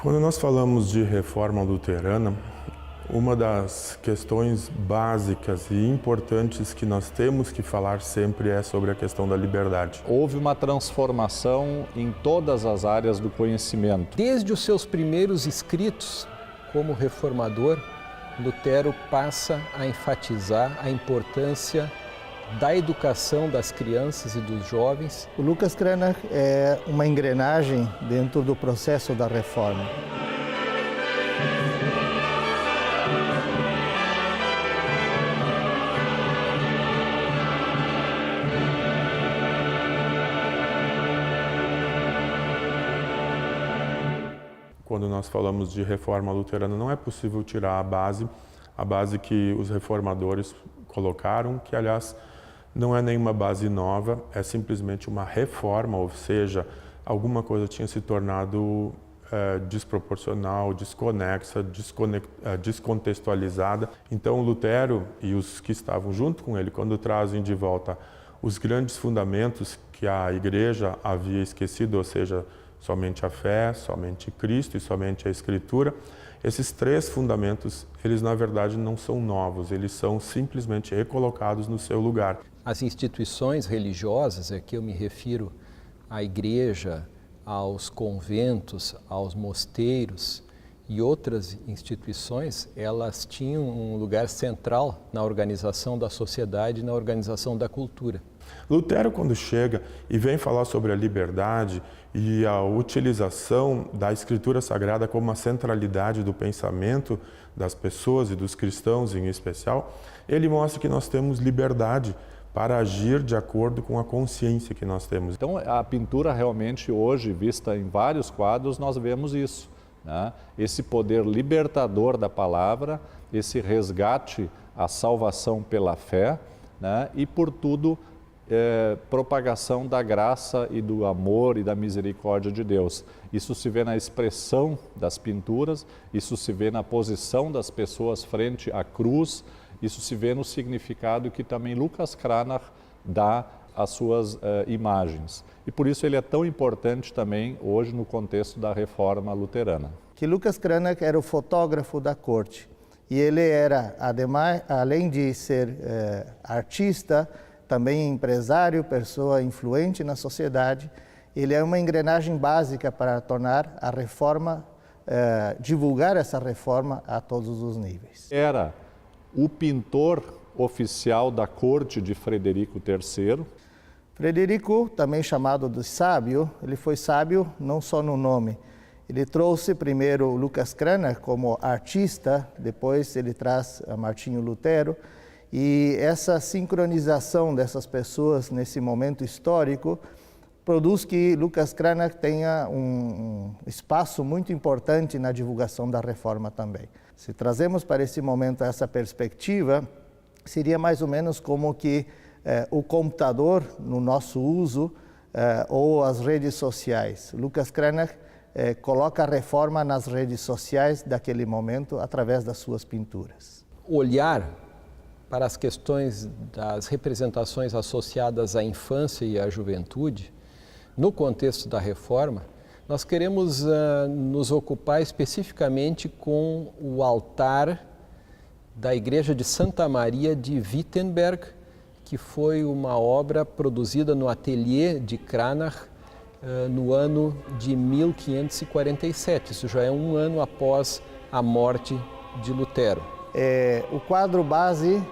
Quando nós falamos de reforma luterana, uma das questões básicas e importantes que nós temos que falar sempre é sobre a questão da liberdade. Houve uma transformação em todas as áreas do conhecimento. Desde os seus primeiros escritos como reformador, Lutero passa a enfatizar a importância da educação das crianças e dos jovens. O Lucas Cranach é uma engrenagem dentro do processo da reforma. Quando nós falamos de reforma luterana, não é possível tirar a base que os reformadores colocaram, que, aliás, não é nenhuma base nova, é simplesmente uma reforma, ou seja, alguma coisa tinha se tornado desproporcional, desconexa, descontextualizada. Então, Lutero e os que estavam junto com ele, quando trazem de volta os grandes fundamentos que a Igreja havia esquecido, ou seja, somente a fé, somente Cristo e somente a Escritura, esses três fundamentos, eles na verdade não são novos, eles são simplesmente recolocados no seu lugar. As instituições religiosas, aqui eu me refiro à igreja, aos conventos, aos mosteiros e outras instituições, elas tinham um lugar central na organização da sociedade e na organização da cultura. Lutero, quando chega e vem falar sobre a liberdade e a utilização da Escritura Sagrada como uma centralidade do pensamento das pessoas e dos cristãos em especial, ele mostra que nós temos liberdade para agir de acordo com a consciência que nós temos. Então, a pintura realmente hoje, vista em vários quadros, nós vemos isso, né? Esse poder libertador da palavra, esse resgate à salvação pela fé, né? E, por tudo, propagação da graça e do amor e da misericórdia de Deus. Isso se vê na expressão das pinturas, isso se vê na posição das pessoas frente à cruz, isso se vê no significado que também Lucas Cranach dá às suas imagens. E por isso ele é tão importante também hoje no contexto da reforma luterana. Que Lucas Cranach era o fotógrafo da corte e ele era, além de ser artista, também empresário, pessoa influente na sociedade. Ele é uma engrenagem básica para tornar a reforma, divulgar essa reforma a todos os níveis. Era o pintor oficial da corte de Frederico III. Frederico, também chamado de sábio, ele foi sábio não só no nome. Ele trouxe primeiro Lucas Cranach como artista, depois ele traz a Martinho Lutero. E essa sincronização dessas pessoas nesse momento histórico produz que Lucas Cranach tenha um espaço muito importante na divulgação da reforma também. Se trazemos para esse momento essa perspectiva, seria mais ou menos como que o computador no nosso uso ou as redes sociais. Lucas Cranach coloca a reforma nas redes sociais daquele momento através das suas pinturas. Olhar para as questões das representações associadas à infância e à juventude, no contexto da reforma, nós queremos nos ocupar especificamente com o altar da Igreja de Santa Maria de Wittenberg, que foi uma obra produzida no ateliê de Cranach no ano de 1547. Isso já é um ano após a morte de Lutero. O quadro base,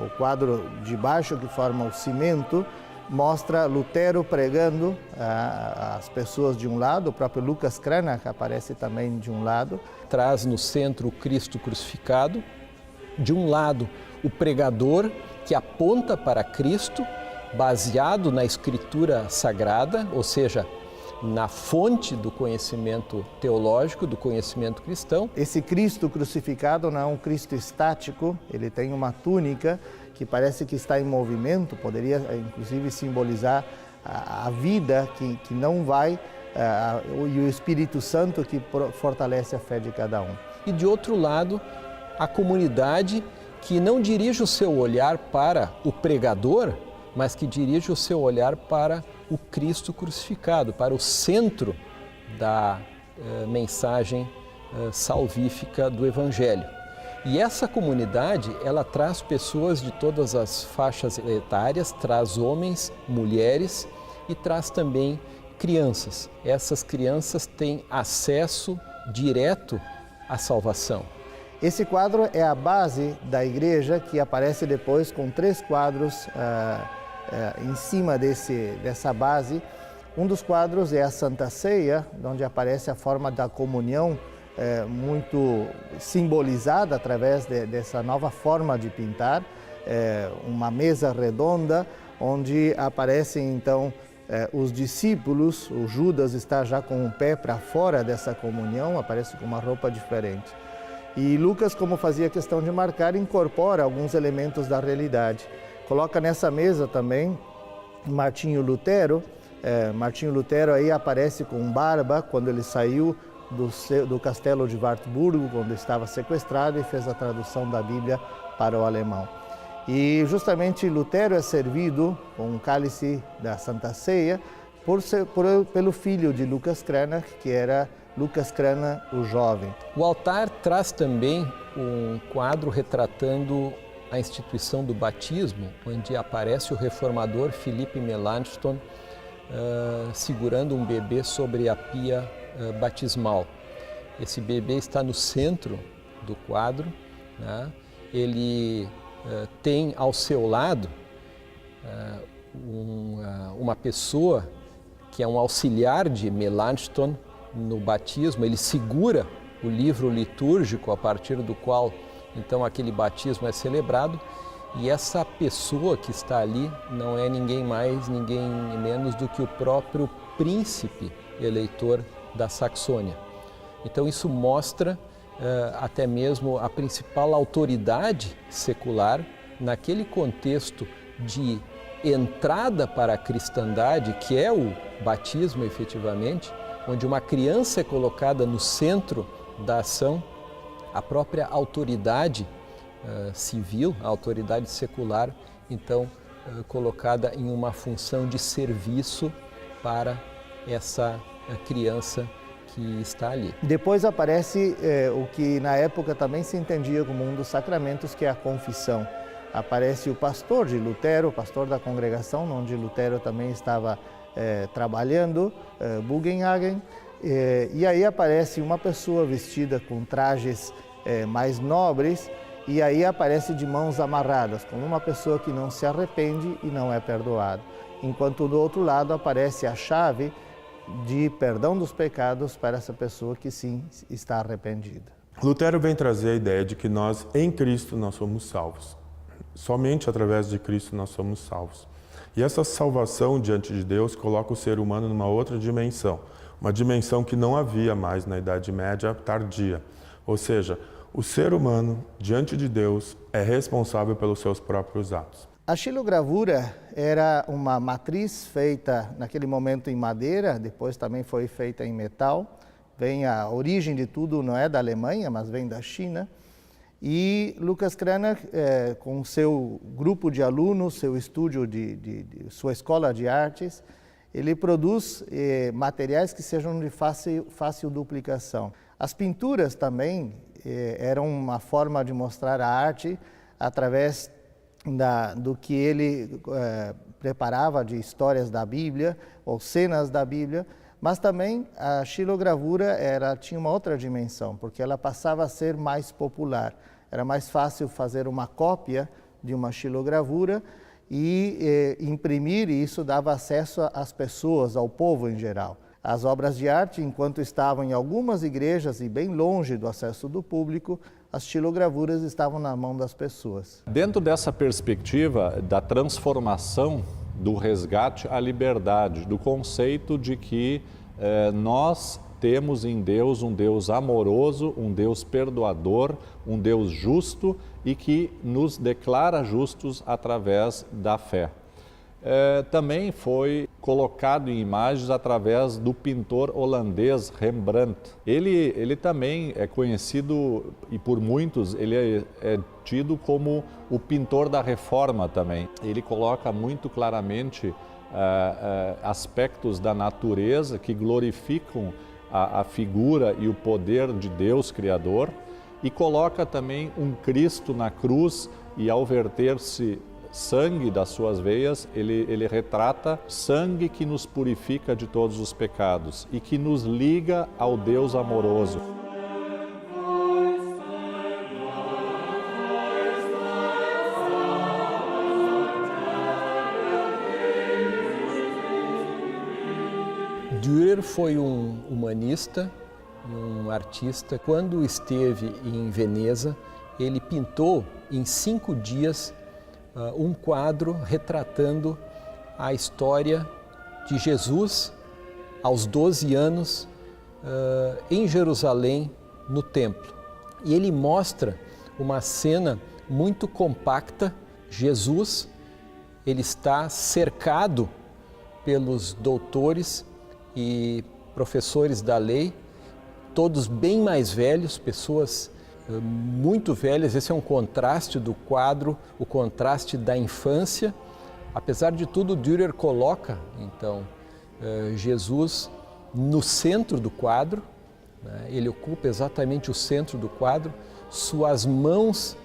o quadro de baixo que forma o cimento, mostra Lutero pregando as pessoas de um lado, o próprio Lucas Cranach aparece também de um lado. Traz no centro o Cristo crucificado, de um lado o pregador que aponta para Cristo, baseado na Escritura Sagrada, ou seja, na fonte do conhecimento teológico, do conhecimento cristão. Esse Cristo crucificado não é um Cristo estático, ele tem uma túnica que parece que está em movimento, poderia inclusive simbolizar a vida que não vai, e o Espírito Santo que fortalece a fé de cada um. E de outro lado, a comunidade que não dirige o seu olhar para o pregador, mas que dirige o seu olhar para o Cristo crucificado, para o centro da mensagem salvífica do Evangelho. E essa comunidade, ela traz pessoas de todas as faixas etárias, traz homens, mulheres e traz também crianças. Essas crianças têm acesso direto à salvação. Esse quadro é a base da igreja, que aparece depois com 3 quadros em cima dessa base. Um dos quadros é a Santa Ceia, onde aparece a forma da comunhão, muito simbolizada através dessa nova forma de pintar, uma mesa redonda, onde aparecem então os discípulos. O Judas está já com o pé para fora dessa comunhão, aparece com uma roupa diferente. E Lucas, como fazia questão de marcar, incorpora alguns elementos da realidade. Coloca nessa mesa também Martinho Lutero. Martinho Lutero aí aparece com barba quando ele saiu do castelo de Wartburgo, quando estava sequestrado, e fez a tradução da Bíblia para o alemão. E justamente Lutero é servido com um cálice da Santa Ceia pelo filho de Lucas Cranach, que era Lucas Cranach, o jovem. O altar traz também um quadro retratando a instituição do batismo, onde aparece o reformador Philippe Melanchthon segurando um bebê sobre a pia batismal. Esse bebê está no centro do quadro, né? Ele tem ao seu lado uma pessoa que é um auxiliar de Melanchthon no batismo. Ele segura o livro litúrgico a partir do qual então aquele batismo é celebrado, e essa pessoa que está ali não é ninguém mais, ninguém menos do que o próprio príncipe eleitor da Saxônia. Então isso mostra até mesmo a principal autoridade secular naquele contexto de entrada para a cristandade, que é o batismo efetivamente, onde uma criança é colocada no centro da ação. A própria autoridade civil, a autoridade secular, então colocada em uma função de serviço para essa criança que está ali. Depois aparece o que na época também se entendia como um dos sacramentos, que é a confissão. Aparece o pastor de Lutero, o pastor da congregação, onde Lutero também estava trabalhando, Bugenhagen, e aí aparece uma pessoa vestida com trajes mais nobres, e aí aparece de mãos amarradas, como uma pessoa que não se arrepende e não é perdoado. Enquanto do outro lado aparece a chave de perdão dos pecados para essa pessoa que sim está arrependida. Lutero vem trazer a ideia de que nós, em Cristo, nós somos salvos. Somente através de Cristo nós somos salvos. E essa salvação diante de Deus coloca o ser humano numa outra dimensão, uma dimensão que não havia mais na Idade Média tardia. Ou seja, o ser humano, diante de Deus, é responsável pelos seus próprios atos. A xilogravura era uma matriz feita naquele momento em madeira, depois também foi feita em metal. A origem de tudo não é da Alemanha, mas vem da China. E Lucas Cranach, com seu grupo de alunos, seu estúdio, sua escola de artes, ele produz materiais que sejam de fácil duplicação. As pinturas também eram uma forma de mostrar a arte através do que ele preparava de histórias da Bíblia ou cenas da Bíblia, mas também a xilogravura tinha uma outra dimensão, porque ela passava a ser mais popular. Era mais fácil fazer uma cópia de uma xilogravura e imprimir, e isso dava acesso às pessoas, ao povo em geral. As obras de arte, enquanto estavam em algumas igrejas e bem longe do acesso do público, as xilogravuras estavam na mão das pessoas. Dentro dessa perspectiva da transformação, do resgate à liberdade, do conceito de que nós temos em Deus um Deus amoroso, um Deus perdoador, um Deus justo e que nos declara justos através da fé. Também foi colocado em imagens através do pintor holandês Rembrandt. Ele também é conhecido, e por muitos ele é tido como o pintor da Reforma também. Ele coloca muito claramente aspectos da natureza que glorificam a figura e o poder de Deus Criador, e coloca também um Cristo na cruz, e ao verter-se sangue das suas veias, ele retrata sangue que nos purifica de todos os pecados e que nos liga ao Deus amoroso. Dürer foi um humanista, um artista. Quando esteve em Veneza, ele pintou em 5 dias um quadro retratando a história de Jesus aos 12 anos em Jerusalém, no templo. E ele mostra uma cena muito compacta. Jesus, ele está cercado pelos doutores e professores da lei, todos bem mais velhos, pessoas muito velhas. Esse é um contraste do quadro, o contraste da infância. Apesar de tudo, Dürer coloca, então, Jesus no centro do quadro, né? Ele ocupa exatamente o centro do quadro, suas mãos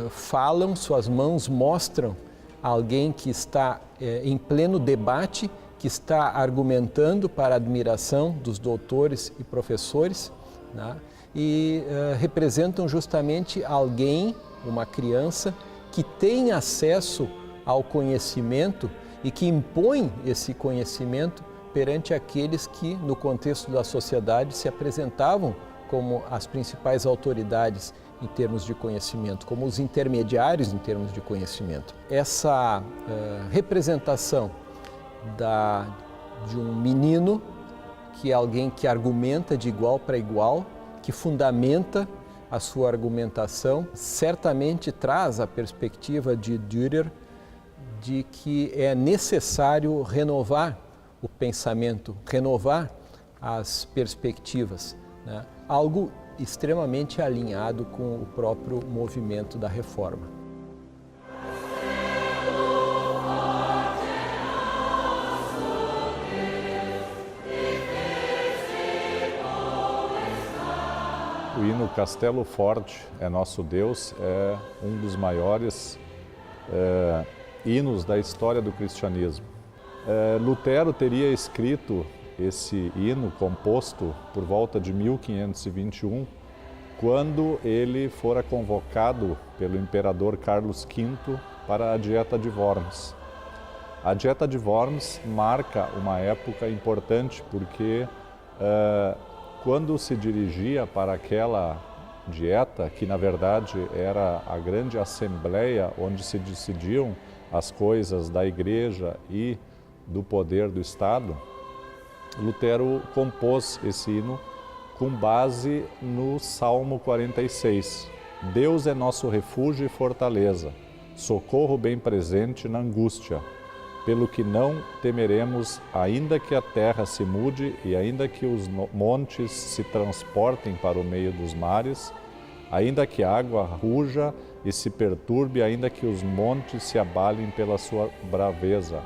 falam, suas mãos mostram alguém que está em pleno debate, que está argumentando para a admiração dos doutores e professores, né? E representam justamente alguém, uma criança, que tem acesso ao conhecimento e que impõe esse conhecimento perante aqueles que, no contexto da sociedade, se apresentavam como as principais autoridades em termos de conhecimento, como os intermediários em termos de conhecimento. Essa representação de um menino, que é alguém que argumenta de igual para igual, que fundamenta a sua argumentação, certamente traz a perspectiva de Dürer de que é necessário renovar o pensamento, renovar as perspectivas, né? Algo extremamente alinhado com o próprio movimento da Reforma. O hino Castelo Forte é Nosso Deus é um dos maiores hinos da história do cristianismo. Lutero teria escrito esse hino, composto por volta de 1521, quando ele fora convocado pelo imperador Carlos V para a Dieta de Worms. A Dieta de Worms marca uma época importante porque quando se dirigia para aquela dieta, que na verdade era a grande assembleia onde se decidiam as coisas da igreja e do poder do Estado, Lutero compôs esse hino com base no Salmo 46. Deus é nosso refúgio e fortaleza, socorro bem presente na angústia, pelo que não temeremos, ainda que a terra se mude e ainda que os montes se transportem para o meio dos mares, ainda que a água ruja e se perturbe, ainda que os montes se abalem pela sua braveza.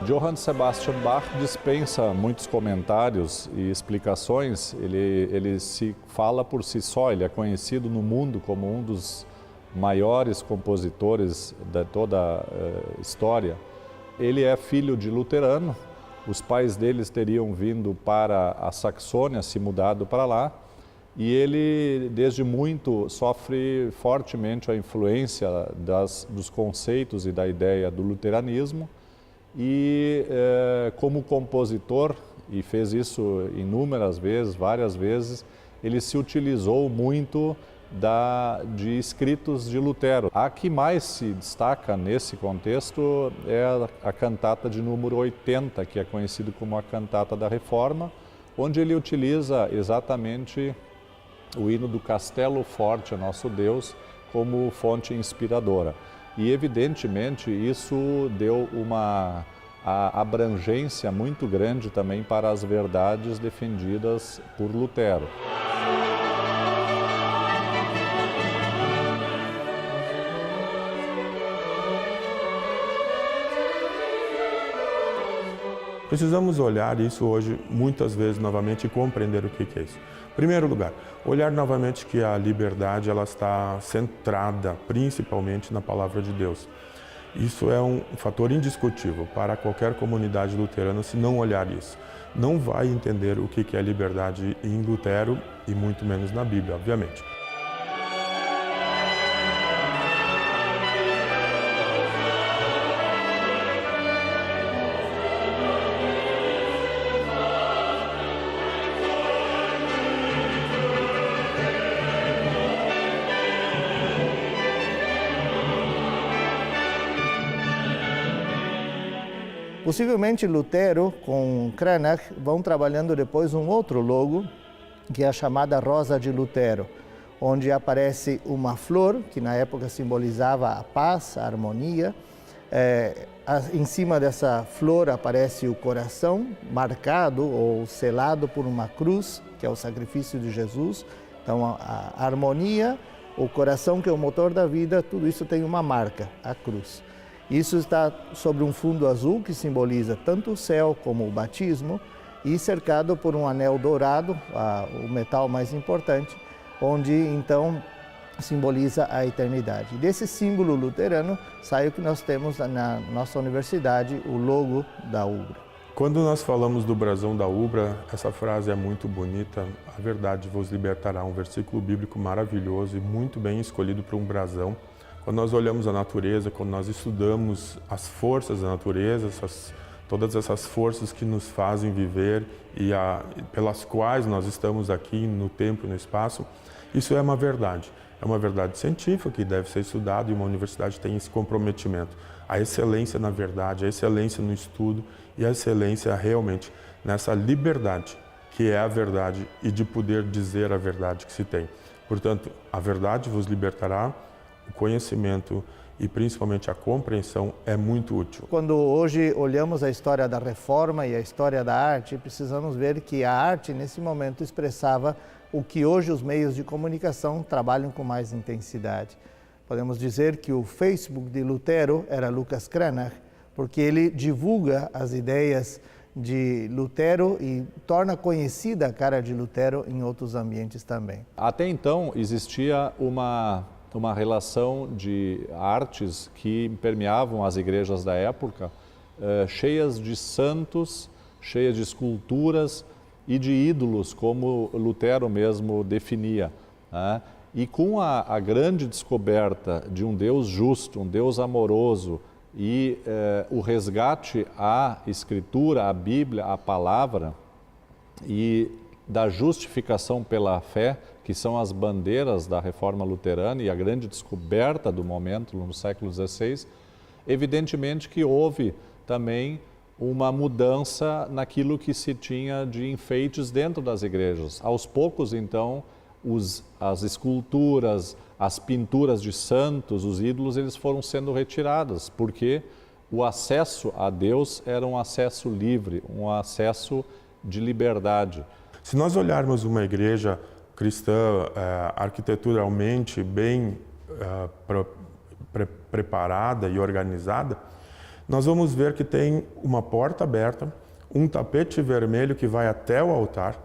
Johann Sebastian Bach dispensa muitos comentários e explicações. Ele se fala por si só, ele é conhecido no mundo como um dos maiores compositores de toda a história. Ele é filho de luterano, os pais deles teriam vindo para a Saxônia, se mudado para lá, e ele, desde muito, sofre fortemente a influência dos conceitos e da ideia do luteranismo. E como compositor, e fez isso inúmeras vezes, várias vezes, ele se utilizou muito de escritos de Lutero. A que mais se destaca nesse contexto é a cantata de número 80, que é conhecida como a cantata da Reforma, onde ele utiliza exatamente o hino do Castelo Forte, nosso Deus, como fonte inspiradora. E evidentemente isso deu uma abrangência muito grande também para as verdades defendidas por Lutero. Precisamos olhar isso hoje, muitas vezes, novamente, e compreender o que é isso. Em primeiro lugar, olhar novamente que a liberdade ela está centrada principalmente na palavra de Deus. Isso é um fator indiscutível para qualquer comunidade luterana, se não olhar isso. Não vai entender o que é liberdade em Lutero e muito menos na Bíblia, obviamente. Possivelmente Lutero com Cranach vão trabalhando depois um outro logo, que é a chamada Rosa de Lutero, onde aparece uma flor, que na época simbolizava a paz, a harmonia. Em cima dessa flor aparece o coração, marcado ou selado por uma cruz, que é o sacrifício de Jesus. Então a harmonia, o coração que é o motor da vida, tudo isso tem uma marca, a cruz. Isso está sobre um fundo azul que simboliza tanto o céu como o batismo e cercado por um anel dourado, o metal mais importante, onde então simboliza a eternidade. Desse símbolo luterano sai o que nós temos na nossa universidade, o logo da UBRA. Quando nós falamos do brasão da UBRA, essa frase é muito bonita. A verdade vos libertará, um versículo bíblico maravilhoso e muito bem escolhido para um brasão. Quando nós olhamos a natureza, quando nós estudamos as forças da natureza, todas essas forças que nos fazem viver e pelas quais nós estamos aqui no tempo e no espaço, isso é uma verdade. É uma verdade científica que deve ser estudada e uma universidade tem esse comprometimento. A excelência na verdade, a excelência no estudo e a excelência realmente nessa liberdade que é a verdade e de poder dizer a verdade que se tem. Portanto, a verdade vos libertará. O conhecimento e principalmente a compreensão é muito útil. Quando hoje olhamos a história da Reforma e a história da arte, precisamos ver que a arte nesse momento expressava o que hoje os meios de comunicação trabalham com mais intensidade. Podemos dizer que o Facebook de Lutero era Lucas Cranach, porque ele divulga as ideias de Lutero e torna conhecida a cara de Lutero em outros ambientes também. Até então existia uma relação de artes que permeavam as igrejas da época, cheias de santos, cheias de esculturas e de ídolos, como Lutero mesmo definia. Né? E com a grande descoberta de um Deus justo, um Deus amoroso e o resgate à Escritura, à Bíblia, à Palavra e da justificação pela fé, que são as bandeiras da Reforma Luterana e a grande descoberta do momento no século XVI, evidentemente que houve também uma mudança naquilo que se tinha de enfeites dentro das igrejas. Aos poucos, então, as esculturas, as pinturas de santos, os ídolos, eles foram sendo retirados, porque o acesso a Deus era um acesso livre, um acesso de liberdade. Se nós olharmos uma igreja cristã arquiteturalmente bem preparada e organizada, nós vamos ver que tem uma porta aberta, um tapete vermelho que vai até o altar.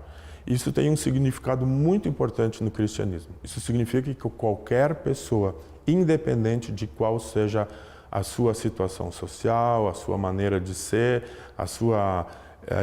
Isso tem um significado muito importante no cristianismo. Isso significa que qualquer pessoa, independente de qual seja a sua situação social, a sua maneira de ser, a sua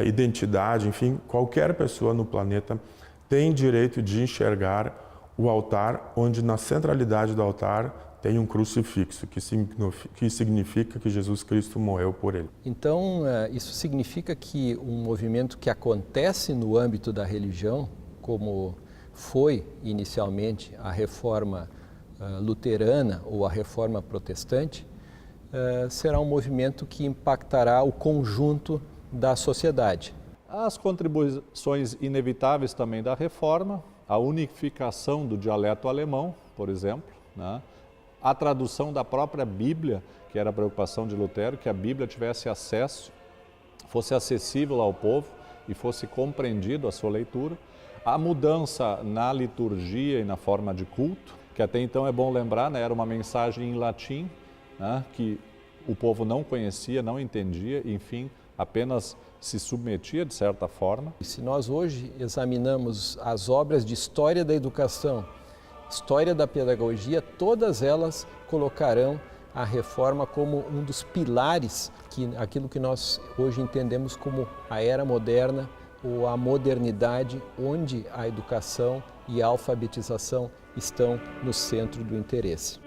identidade, enfim, qualquer pessoa no planeta tem direito de enxergar o altar, onde na centralidade do altar tem um crucifixo, que significa que Jesus Cristo morreu por ele. Então, isso significa que um movimento que acontece no âmbito da religião, como foi inicialmente a reforma luterana ou a reforma protestante, será um movimento que impactará o conjunto da sociedade. As contribuições inevitáveis também da reforma, a unificação do dialeto alemão, por exemplo, né? A tradução da própria Bíblia, que era a preocupação de Lutero, que a Bíblia tivesse acesso, fosse acessível ao povo e fosse compreendido a sua leitura. A mudança na liturgia e na forma de culto, que até então é bom lembrar, né, era uma mensagem em latim, né, que o povo não conhecia, não entendia, enfim, apenas se submetia de certa forma. E se nós hoje examinamos as obras de história da educação, história da pedagogia, todas elas colocarão a reforma como um dos pilares, aquilo que nós hoje entendemos como a era moderna ou a modernidade, onde a educação e a alfabetização estão no centro do interesse.